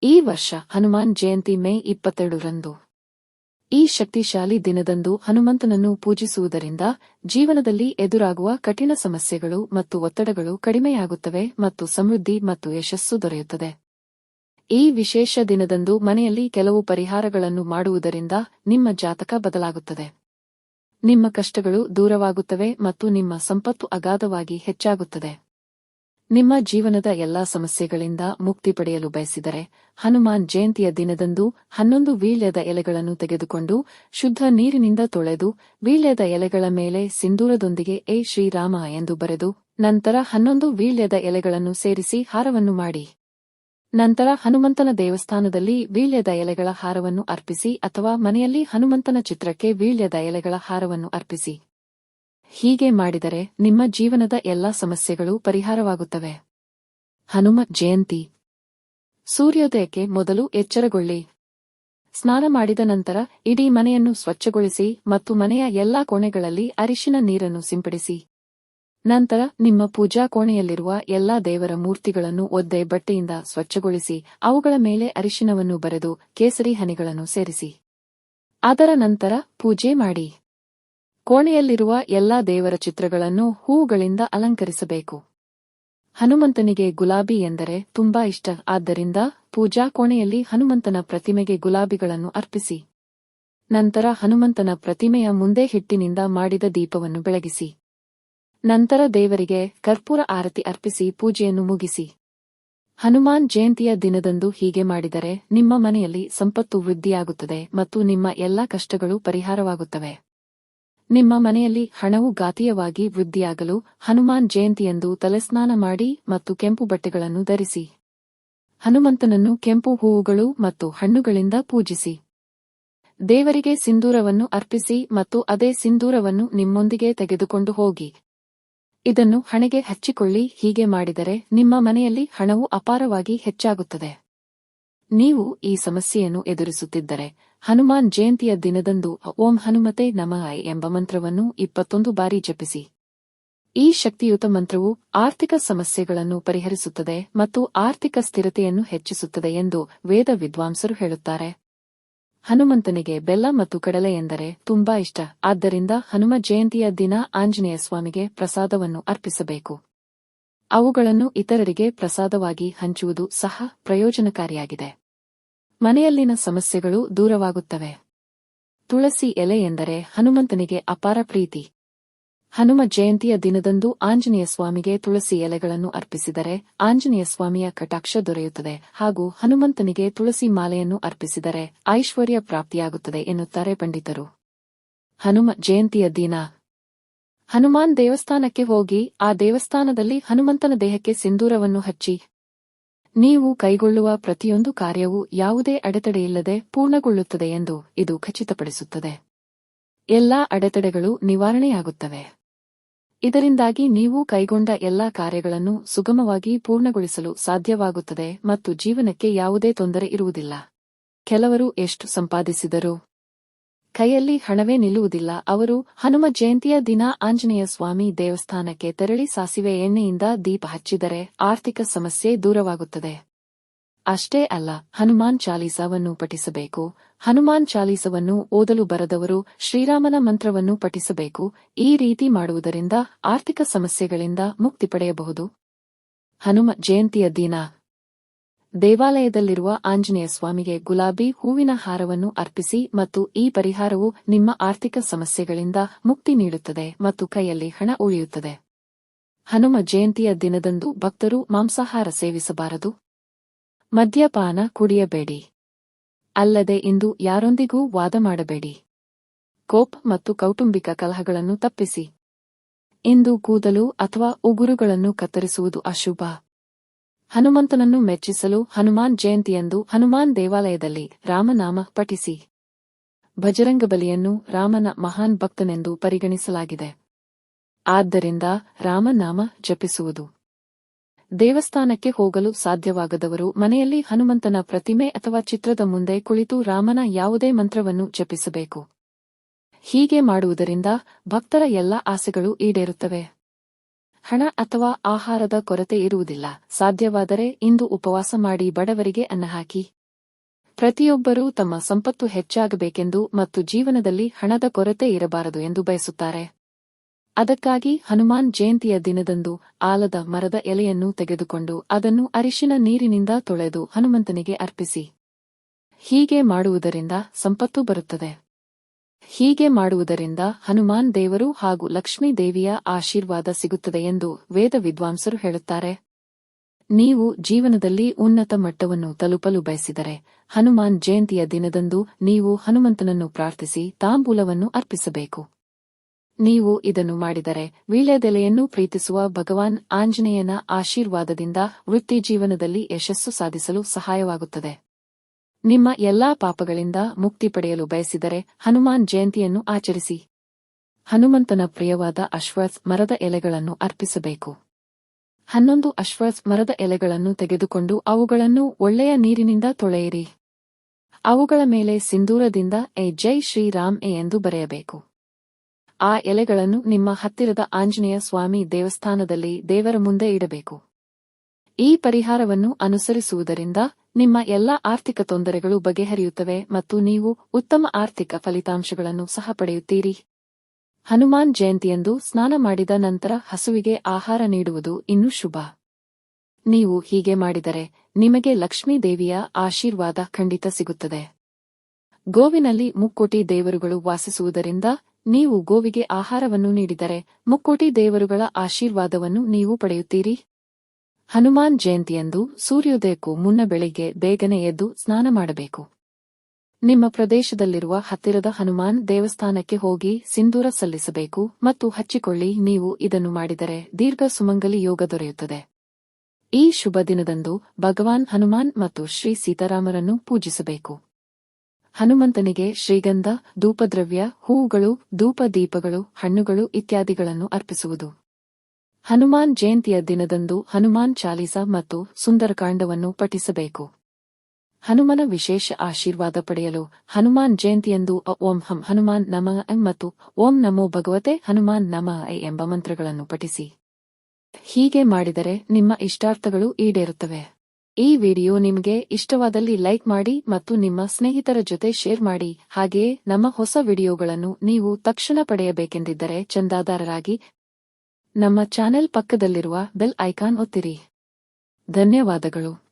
ಈ ವರ್ಷ ಹನುಮಾನ್ ಜಯಂತಿ ಮೇ 22ರಂದು. ಈ ಶಕ್ತಿಶಾಲಿ ದಿನದಂದು ಹನುಮಂತನನ್ನು ಪೂಜಿಸುವುದರಿಂದ ಜೀವನದಲ್ಲಿ ಎದುರಾಗುವ ಕಠಿಣ ಸಮಸ್ಯೆಗಳು ಮತ್ತು ಒತ್ತಡಗಳು ಕಡಿಮೆಯಾಗುತ್ತವೆ ಮತ್ತು ಸಮೃದ್ಧಿ ಮತ್ತು ಯಶಸ್ಸು ದೊರೆಯುತ್ತದೆ. ಈ ವಿಶೇಷ ದಿನದಂದು ಮನೆಯಲ್ಲಿ ಕೆಲವು ಪರಿಹಾರಗಳನ್ನು ಮಾಡುವುದರಿಂದ ನಿಮ್ಮ ಜಾತಕ ಬದಲಾಗುತ್ತದೆ. ನಿಮ್ಮ ಕಷ್ಟಗಳು ದೂರವಾಗುತ್ತವೆ ಮತ್ತು ನಿಮ್ಮ ಸಂಪತ್ತು ಅಗಾಧವಾಗಿ ಹೆಚ್ಚಾಗುತ್ತದೆ. ನಿಮ್ಮ ಜೀವನದ ಎಲ್ಲಾ ಸಮಸ್ಯೆಗಳಿಂದ ಮುಕ್ತಿ ಪಡೆಯಲು ಬಯಸಿದರೆ ಹನುಮಾನ್ ಜಯಂತಿಯ ದಿನದಂದು 11 ವೀಳ್ಯದ ಎಲೆಗಳನ್ನು ತೆಗೆದುಕೊಂಡು ಶುದ್ಧ ನೀರಿನಿಂದ ತೊಳೆದು ವೀಳ್ಯದ ಎಲೆಗಳ ಮೇಲೆ ಸಿಂಧೂರದೊಂದಿಗೆ ಏ ಶ್ರೀರಾಮ ಎಂದು ಬರೆದು ನಂತರ 11 ವೀಳ್ಯದ ಎಲೆಗಳನ್ನು ಸೇರಿಸಿ ಹಾರವನ್ನು ಮಾಡಿ. ನಂತರ ಹನುಮಂತನ ದೇವಸ್ಥಾನದಲ್ಲಿ ವೀಳ್ಯದ ಎಲೆಗಳ ಹಾರವನ್ನು ಅರ್ಪಿಸಿ ಅಥವಾ ಮನೆಯಲ್ಲಿ ಹನುಮಂತನ ಚಿತ್ರಕ್ಕೆ ವೀಳ್ಯದ ಎಲೆಗಳ ಹಾರವನ್ನು ಅರ್ಪಿಸಿ. ಹೀಗೆ ಮಾಡಿದರೆ ನಿಮ್ಮ ಜೀವನದ ಎಲ್ಲಾ ಸಮಸ್ಯೆಗಳು ಪರಿಹಾರವಾಗುತ್ತವೆ. ಹನುಮ ಜಯಂತಿ. ಸೂರ್ಯೋದಯಕ್ಕೆ ಮೊದಲು ಎಚ್ಚರಗೊಳ್ಳಿ. ಸ್ನಾನ ಮಾಡಿದ ನಂತರ ಇಡೀ ಮನೆಯನ್ನು ಸ್ವಚ್ಛಗೊಳಿಸಿ ಮತ್ತು ಮನೆಯ ಎಲ್ಲಾ ಕೋಣೆಗಳಲ್ಲಿ ಅರಿಶಿನ ನೀರನ್ನು ಸಿಂಪಡಿಸಿ. ನಂತರ ನಿಮ್ಮ ಪೂಜಾ ಕೋಣೆಯಲ್ಲಿರುವ ಎಲ್ಲಾ ದೇವರ ಮೂರ್ತಿಗಳನ್ನು ಒದ್ದೆ ಬಟ್ಟೆಯಿಂದ ಸ್ವಚ್ಛಗೊಳಿಸಿ ಅವುಗಳ ಮೇಲೆ ಅರಿಶಿನವನ್ನು ಬರೆದು ಕೇಸರಿ ಹನಿಗಳನ್ನು ಸೇರಿಸಿ. ಅದರ ನಂತರ ಪೂಜೆ ಮಾಡಿ. ಕೋಣೆಯಲ್ಲಿರುವ ಎಲ್ಲಾ ದೇವರ ಚಿತ್ರಗಳನ್ನು ಹೂವುಗಳಿಂದ ಅಲಂಕರಿಸಬೇಕು. ಹನುಮಂತನಿಗೆ ಗುಲಾಬಿ ಎಂದರೆ ತುಂಬಾ ಇಷ್ಟ, ಆದ್ದರಿಂದ ಪೂಜಾ ಕೋಣೆಯಲ್ಲಿ ಹನುಮಂತನ ಪ್ರತಿಮೆಗೆ ಗುಲಾಬಿಗಳನ್ನು ಅರ್ಪಿಸಿ. ನಂತರ ಹನುಮಂತನ ಪ್ರತಿಮೆಯ ಮುಂದೆ ಹಿಟ್ಟಿನಿಂದ ಮಾಡಿದ ದೀಪವನ್ನು ಬೆಳಗಿಸಿ. ನಂತರ ದೇವರಿಗೆ ಕರ್ಪೂರ ಆರತಿ ಅರ್ಪಿಸಿ ಪೂಜೆಯನ್ನು ಮುಗಿಸಿ. ಹನುಮಾನ್ ಜಯಂತಿಯ ದಿನದಂದು ಹೀಗೆ ಮಾಡಿದರೆ ನಿಮ್ಮ ಮನೆಯಲ್ಲಿ ಸಂಪತ್ತು ವೃದ್ಧಿಯಾಗುತ್ತದೆ ಮತ್ತು ನಿಮ್ಮ ಎಲ್ಲಾ ಕಷ್ಟಗಳು ಪರಿಹಾರವಾಗುತ್ತವೆ. ನಿಮ್ಮ ಮನೆಯಲ್ಲಿ ಹಣವು ಘಾತೀಯವಾಗಿ ವೃದ್ಧಿಯಾಗಲು ಹನುಮಾನ್ ಜಯಂತಿಯಂದು ತಲೆಸ್ನಾನ ಮಾಡಿ ಮತ್ತು ಕೆಂಪು ಬಟ್ಟೆಗಳನ್ನು ಧರಿಸಿ. ಹನುಮಂತನನ್ನು ಕೆಂಪು ಹೂವುಗಳು ಮತ್ತು ಹಣ್ಣುಗಳಿಂದ ಪೂಜಿಸಿ. ದೇವರಿಗೆ ಸಿಂಧೂರವನ್ನು ಅರ್ಪಿಸಿ ಮತ್ತು ಅದೇ ಸಿಂಧೂರವನ್ನು ನಿಮ್ಮೊಂದಿಗೆ ತೆಗೆದುಕೊಂಡು ಹೋಗಿ ಇದನ್ನು ಹಣೆಗೆ ಹಚ್ಚಿಕೊಳ್ಳಿ. ಹೀಗೆ ಮಾಡಿದರೆ ನಿಮ್ಮ ಮನೆಯಲ್ಲಿ ಹಣವು ಅಪಾರವಾಗಿ ಹೆಚ್ಚಾಗುತ್ತದೆ. ನೀವು ಈ ಸಮಸ್ಯೆಯನ್ನು ಎದುರಿಸುತ್ತಿದ್ದರೆ ಹನುಮಾನ್ ಜಯಂತಿಯ ದಿನದಂದು ಓಂ ಹನುಮತೆ ನಮಃ ಎಂಬ ಮಂತ್ರವನ್ನು 21 ಬಾರಿ ಜಪಿಸಿ. ಈ ಶಕ್ತಿಯುತ ಮಂತ್ರವು ಆರ್ಥಿಕ ಸಮಸ್ಯೆಗಳನ್ನು ಪರಿಹರಿಸುತ್ತದೆ ಮತ್ತು ಆರ್ಥಿಕ ಸ್ಥಿರತೆಯನ್ನು ಹೆಚ್ಚಿಸುತ್ತದೆ ಎಂದು ವೇದ ವಿದ್ವಾಂಸರು ಹೇಳುತ್ತಾರೆ. ಹನುಮಂತನಿಗೆ ಬೆಲ್ಲ ಮತ್ತು ಕಡಲೆ ಎಂದರೆ ತುಂಬಾ ಇಷ್ಟ, ಆದ್ದರಿಂದ ಹನುಮ ಜಯಂತಿಯ ದಿನ ಆಂಜನೇಯ ಸ್ವಾಮಿಗೆ ಪ್ರಸಾದವನ್ನು ಅರ್ಪಿಸಬೇಕು. ಅವುಗಳನ್ನು ಇತರರಿಗೆ ಪ್ರಸಾದವಾಗಿ ಹಂಚುವುದು ಸಹ ಪ್ರಯೋಜನಕಾರಿಯಾಗಿದೆ. ಮನೆಯಲ್ಲಿನ ಸಮಸ್ಯೆಗಳು ದೂರವಾಗುತ್ತವೆ. ತುಳಸಿ ಎಲೆ ಎಂದರೆ ಹನುಮಂತನಿಗೆ ಅಪಾರ ಪ್ರೀತಿ. ಹನುಮ ಜಯಂತಿಯ ದಿನದಂದು ಆಂಜನೇಯ ಸ್ವಾಮಿಗೆ ತುಳಸಿ ಎಲೆಗಳನ್ನು ಅರ್ಪಿಸಿದರೆ ಆಂಜನೇಯ ಸ್ವಾಮಿಯ ಕಟಾಕ್ಷ ದೊರೆಯುತ್ತದೆ ಹಾಗೂ ಹನುಮಂತನಿಗೆ ತುಳಸಿ ಮಾಲೆಯನ್ನು ಅರ್ಪಿಸಿದರೆ ಐಶ್ವರ್ಯ ಪ್ರಾಪ್ತಿಯಾಗುತ್ತದೆ ಎನ್ನುತ್ತಾರೆ ಪಂಡಿತರು. ಹನುಮ ಜಯಂತಿಯ ದಿನ ಹನುಮಾನ್ ದೇವಸ್ಥಾನಕ್ಕೆ ಹೋಗಿ ಆ ದೇವಸ್ಥಾನದಲ್ಲಿ ಹನುಮಂತನ ದೇಹಕ್ಕೆ ಸಿಂಧೂರವನ್ನು ಹಚ್ಚಿ. ನೀವು ಕೈಗೊಳ್ಳುವ ಪ್ರತಿಯೊಂದು ಕಾರ್ಯವೂ ಯಾವುದೇ ಅಡೆತಡೆಯಿಲ್ಲದೆ ಪೂರ್ಣಗೊಳ್ಳುತ್ತದೆ ಎಂದು ಇದು ಖಚಿತಪಡಿಸುತ್ತದೆ. ಎಲ್ಲಾ ಅಡೆತಡೆಗಳು ನಿವಾರಣೆಯಾಗುತ್ತವೆ. ಇದರಿಂದಾಗಿ ನೀವು ಕೈಗೊಂಡ ಎಲ್ಲಾ ಕಾರ್ಯಗಳನ್ನು ಸುಗಮವಾಗಿ ಪೂರ್ಣಗೊಳಿಸಲು ಸಾಧ್ಯವಾಗುತ್ತದೆ ಮತ್ತು ಜೀವನಕ್ಕೆ ಯಾವುದೇ ತೊಂದರೆ ಇರುವುದಿಲ್ಲ. ಕೆಲವರು ಎಷ್ಟು ಸಂಪಾದಿಸಿದರೂ ಕೈಯಲ್ಲಿ ಹಣವೇ ನಿಲ್ಲುವುದಿಲ್ಲ. ಅವರು ಹನುಮ ಜಯಂತಿಯ ದಿನ ಆಂಜನೇಯ ಸ್ವಾಮಿ ದೇವಸ್ಥಾನಕ್ಕೆ ತೆರಳಿ ಸಾಸಿವೆ ಎಣ್ಣೆಯಿಂದ ದೀಪ ಹಚ್ಚಿದರೆ ಆರ್ಥಿಕ ಸಮಸ್ಯೆ ದೂರವಾಗುತ್ತದೆ. ಅಷ್ಟೇ ಅಲ್ಲ, ಹನುಮಾನ್ ಚಾಲೀಸವನ್ನು ಪಠಿಸಬೇಕು. ಹನುಮಾನ್ ಚಾಲೀಸವನ್ನು ಓದಲು ಬರದವರು ಶ್ರೀರಾಮನ ಮಂತ್ರವನ್ನು ಪಠಿಸಬೇಕು. ಈ ರೀತಿ ಮಾಡುವುದರಿಂದ ಆರ್ಥಿಕ ಸಮಸ್ಯೆಗಳಿಂದ ಮುಕ್ತಿ ಪಡೆಯಬಹುದು. ಹನುಮ ಜಯಂತಿಯ ದಿನ ದೇವಾಲಯದಲ್ಲಿರುವ ಆಂಜನೇಯ ಸ್ವಾಮಿಗೆ ಗುಲಾಬಿ ಹೂವಿನ ಹಾರವನ್ನು ಅರ್ಪಿಸಿ ಮತ್ತು ಈ ಪರಿಹಾರವು ನಿಮ್ಮ ಆರ್ಥಿಕ ಸಮಸ್ಯೆಗಳಿಂದ ಮುಕ್ತಿ ನೀಡುತ್ತದೆ ಮತ್ತು ಕೈಯಲ್ಲಿ ಹಣ ಉಳಿಯುತ್ತದೆ. ಹನುಮ ಜಯಂತಿಯ ದಿನದಂದು ಭಕ್ತರು ಮಾಂಸಾಹಾರ ಸೇವಿಸಬಾರದು. ಮದ್ಯಪಾನ ಕುಡಿಯಬೇಡಿ. ಅಲ್ಲದೆ ಇಂದು ಯಾರೊಂದಿಗೂ ವಾದ ಮಾಡಬೇಡಿ. ಕೋಪ ಮತ್ತು ಕೌಟುಂಬಿಕ ಕಲಹಗಳನ್ನು ತಪ್ಪಿಸಿ. ಇಂದು ಕೂದಲು ಅಥವಾ ಉಗುರುಗಳನ್ನು ಕತ್ತರಿಸುವುದು ಅಶುಭ. ಹನುಮಂತನನ್ನು ಮೆಚ್ಚಿಸಲು ಹನುಮಾನ್ ಜಯಂತಿಯಂದು ಹನುಮಾನ್ ದೇವಾಲಯದಲ್ಲಿ ರಾಮನಾಮ ಪಠಿಸಿ. ಬಜರಂಗಬಲಿಯನ್ನು ರಾಮನ ಮಹಾನ್ ಭಕ್ತನೆಂದು ಪರಿಗಣಿಸಲಾಗಿದೆ. ಆದ್ದರಿಂದ ರಾಮನಾಮ ಜಪಿಸುವುದು. ದೇವಸ್ಥಾನಕ್ಕೆ ಹೋಗಲು ಸಾಧ್ಯವಾಗದವರು ಮನೆಯಲ್ಲಿ ಹನುಮಂತನ ಪ್ರತಿಮೆ ಅಥವಾ ಚಿತ್ರದ ಮುಂದೆ ಕುಳಿತು ರಾಮನ ಯಾವುದೇ ಮಂತ್ರವನ್ನು ಜಪಿಸಬೇಕು. ಹೀಗೆ ಮಾಡುವುದರಿಂದ ಭಕ್ತರ ಎಲ್ಲ ಆಸೆಗಳು ಈಡೇರುತ್ತವೆ. ಹಣ ಅಥವಾ ಆಹಾರದ ಕೊರತೆ ಇರುವುದಿಲ್ಲ. ಸಾಧ್ಯವಾದರೆ ಇಂದು ಉಪವಾಸ ಮಾಡಿ ಬಡವರಿಗೆ ಅನ್ನ ಹಾಕಿ. ಪ್ರತಿಯೊಬ್ಬರೂ ತಮ್ಮ ಸಂಪತ್ತು ಹೆಚ್ಚಾಗಬೇಕೆಂದು ಮತ್ತು ಜೀವನದಲ್ಲಿ ಹಣದ ಕೊರತೆ ಇರಬಾರದು ಎಂದು ಬಯಸುತ್ತಾರೆ. ಅದಕ್ಕಾಗಿ ಹನುಮಾನ್ ಜಯಂತಿಯ ದಿನದಂದು ಆಲದ ಮರದ ಎಲೆಯನ್ನು ತೆಗೆದುಕೊಂಡು ಅದನ್ನು ಅರಿಶಿನ ನೀರಿನಿಂದ ತೊಳೆದು ಹನುಮಂತನಿಗೆ ಅರ್ಪಿಸಿ. ಹೀಗೆ ಮಾಡುವುದರಿಂದ ಸಂಪತ್ತು ಬರುತ್ತದೆ. ಹೀಗೆ ಮಾಡುವುದರಿಂದ ಹನುಮಾನ್ ದೇವರು ಹಾಗೂ ಲಕ್ಷ್ಮೀ ದೇವಿಯ ಆಶೀರ್ವಾದ ಸಿಗುತ್ತದೆ ಎಂದು ವೇದ ವಿದ್ವಾಂಸರು ಹೇಳುತ್ತಾರೆ. ನೀವು ಜೀವನದಲ್ಲಿ ಉನ್ನತ ಮಟ್ಟವನ್ನು ತಲುಪಲು ಬಯಸಿದರೆ ಹನುಮಾನ್ ಜಯಂತಿಯ ದಿನದಂದು ನೀವು ಹನುಮಂತನನ್ನು ಪ್ರಾರ್ಥಿಸಿ ತಾಂಬೂಲವನ್ನು ಅರ್ಪಿಸಬೇಕು. ನೀವು ಇದನ್ನು ಮಾಡಿದರೆ ವೀಳ್ಯದೆಲೆಯನ್ನು ಪ್ರೀತಿಸುವ ಭಗವಾನ್ ಆಂಜನೇಯನ ಆಶೀರ್ವಾದದಿಂದ ವೃತ್ತಿ ಜೀವನದಲ್ಲಿ ಯಶಸ್ಸು ಸಾಧಿಸಲು ಸಹಾಯವಾಗುತ್ತದೆ. ನಿಮ್ಮ ಎಲ್ಲಾ ಪಾಪಗಳಿಂದ ಮುಕ್ತಿ ಪಡೆಯಲು ಬಯಸಿದರೆ ಹನುಮಾನ್ ಜಯಂತಿಯನ್ನು ಆಚರಿಸಿ. ಹನುಮಂತನ ಪ್ರಿಯವಾದ ಅಶ್ವತ್ಥ್ ಮರದ ಎಲೆಗಳನ್ನು ಅರ್ಪಿಸಬೇಕು. 11 ಅಶ್ವತ್ಥ್ ಮರದ ಎಲೆಗಳನ್ನು ತೆಗೆದುಕೊಂಡು ಅವುಗಳನ್ನು ಒಳ್ಳೆಯ ನೀರಿನಿಂದ ತೊಳೆಯಿರಿ. ಅವುಗಳ ಮೇಲೆ ಸಿಂಧೂರದಿಂದ ಜೈ ಶ್ರೀರಾಮ್ ಎಂದು ಬರೆಯಬೇಕು. ಆ ಎಲೆಗಳನ್ನು ನಿಮ್ಮ ಹತ್ತಿರದ ಆಂಜನೇಯ ಸ್ವಾಮಿ ದೇವಸ್ಥಾನದಲ್ಲಿ ದೇವರ ಮುಂದೆ ಇಡಬೇಕು. ಈ ಪರಿಹಾರವನ್ನು ಅನುಸರಿಸುವುದರಿಂದ ನಿಮ್ಮ ಎಲ್ಲಾ ಆರ್ಥಿಕ ತೊಂದರೆಗಳು ಬಗೆಹರಿಯುತ್ತವೆ ಮತ್ತು ನೀವು ಉತ್ತಮ ಆರ್ಥಿಕ ಫಲಿತಾಂಶಗಳನ್ನು ಸಹ ಪಡೆಯುತ್ತೀರಿ. ಹನುಮಾನ್ ಜಯಂತಿಯಂದು ಸ್ನಾನ ಮಾಡಿದ ನಂತರ ಹಸುವಿಗೆ ಆಹಾರ ನೀಡುವುದು ಇನ್ನೂ ಶುಭ. ನೀವು ಹೀಗೆ ಮಾಡಿದರೆ ನಿಮಗೆ ಲಕ್ಷ್ಮೀ ದೇವಿಯ ಆಶೀರ್ವಾದ ಖಂಡಿತ ಸಿಗುತ್ತದೆ. ಗೋವಿನಲ್ಲಿ ಮುಕ್ಕೋಟಿ ದೇವರುಗಳು ವಾಸಿಸುವುದರಿಂದ ನೀವು ಗೋವಿಗೆ ಆಹಾರವನ್ನು ನೀಡಿದರೆ ಮುಕ್ಕೋಟಿ ದೇವರುಗಳ ಆಶೀರ್ವಾದವನ್ನು ನೀವು ಪಡೆಯುತ್ತೀರಿ. ಹನುಮಾನ್ ಜಯಂತಿಯಂದು ಸೂರ್ಯೋದಯಕ್ಕೂ ಮುನ್ನ ಬೆಳಿಗ್ಗೆ ಬೇಗನೆ ಎದ್ದು ಸ್ನಾನ ಮಾಡಬೇಕು. ನಿಮ್ಮ ಪ್ರದೇಶದಲ್ಲಿರುವ ಹತ್ತಿರದ ಹನುಮಾನ್ ದೇವಸ್ಥಾನಕ್ಕೆ ಹೋಗಿ ಸಿಂಧೂರ ಸಲ್ಲಿಸಬೇಕು ಮತ್ತು ಹಚ್ಚಿಕೊಳ್ಳಿ. ನೀವು ಇದನ್ನು ಮಾಡಿದರೆ ದೀರ್ಘ ಸುಮಂಗಲಿ ಯೋಗ ದೊರೆಯುತ್ತದೆ. ಈ ಶುಭ ದಿನದಂದು ಭಗವಾನ್ ಹನುಮಾನ್ ಮತ್ತು ಶ್ರೀ ಸೀತಾರಾಮರನ್ನು ಪೂಜಿಸಬೇಕು. ಹನುಮಂತನಿಗೆ ಶ್ರೀಗಂಧ, ಧೂಪದ್ರವ್ಯ, ಹೂವುಗಳು, ಧೂಪ ದೀಪಗಳು, ಹಣ್ಣುಗಳು ಇತ್ಯಾದಿಗಳನ್ನು ಅರ್ಪಿಸುವುದು. ಹನುಮಾನ್ ಜಯಂತಿಯ ದಿನದಂದು ಹನುಮಾನ್ ಚಾಲೀಸ ಮತ್ತು ಸುಂದರಕಾಂಡವನ್ನು ಪಠಿಸಬೇಕು. ಹನುಮನ ವಿಶೇಷ ಆಶೀರ್ವಾದ ಪಡೆಯಲು ಹನುಮಾನ್ ಜಯಂತಿಯಂದು ಓಂ ಹಂ ಹನುಮಾನ್ ನಮಃ ಮತ್ತು ಓಂ ನಮೋ ಭಗವತೆ ಹನುಮಾನ್ ನಮಃ ಎಂಬ ಮಂತ್ರಗಳನ್ನು ಪಠಿಸಿ. ಹೀಗೆ ಮಾಡಿದರೆ ನಿಮ್ಮ ಇಷ್ಟಾರ್ಥಗಳು ಈಡೇರುತ್ತವೆ. ಈ ವಿಡಿಯೋ ನಿಮಗೆ ಇಷ್ಟವಾದಲ್ಲಿ ಲೈಕ್ ಮಾಡಿ ಮತ್ತು ನಿಮ್ಮ ಸ್ನೇಹಿತರ ಜೊತೆ ಶೇರ್ ಮಾಡಿ. ಹಾಗೆಯೇ ನಮ್ಮ ಹೊಸ ವಿಡಿಯೋಗಳನ್ನು ನೀವು ತಕ್ಷಣ ಪಡೆಯಬೇಕೆಂದಿದ್ದರೆ ಚಂದಾದಾರರಾಗಿ ನಮ್ಮ ಚಾನೆಲ್ ಪಕ್ಕದಲ್ಲಿರುವ ಬೆಲ್ ಐಕಾನ್ ಒತ್ತಿರಿ. ಧನ್ಯವಾದಗಳು.